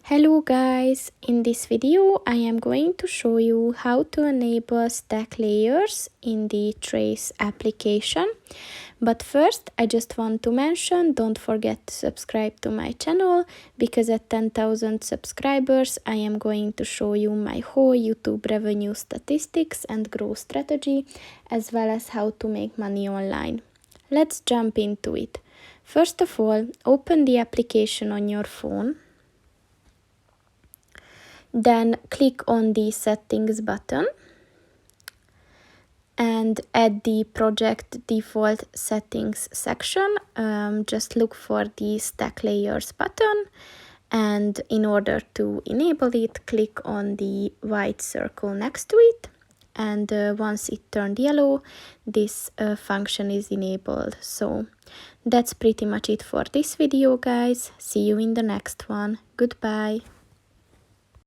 Hello guys, in this video I am going to show you how to enable stack layers in the Trace application. But first I just want to mention, don't forget to subscribe to my channel, because at 10,000 subscribers I am going to show you my whole YouTube revenue statistics and growth strategy, as well as how to make money online. Let's jump into it. First of all, open the application on your phone. Then click on the settings button and at the project default settings section, just look for the stack layers button, and in order to enable it, click on the white circle next to it, and once it turned yellow, this function is enabled. So that's pretty much it for this video, guys. See you in the next one. Goodbye.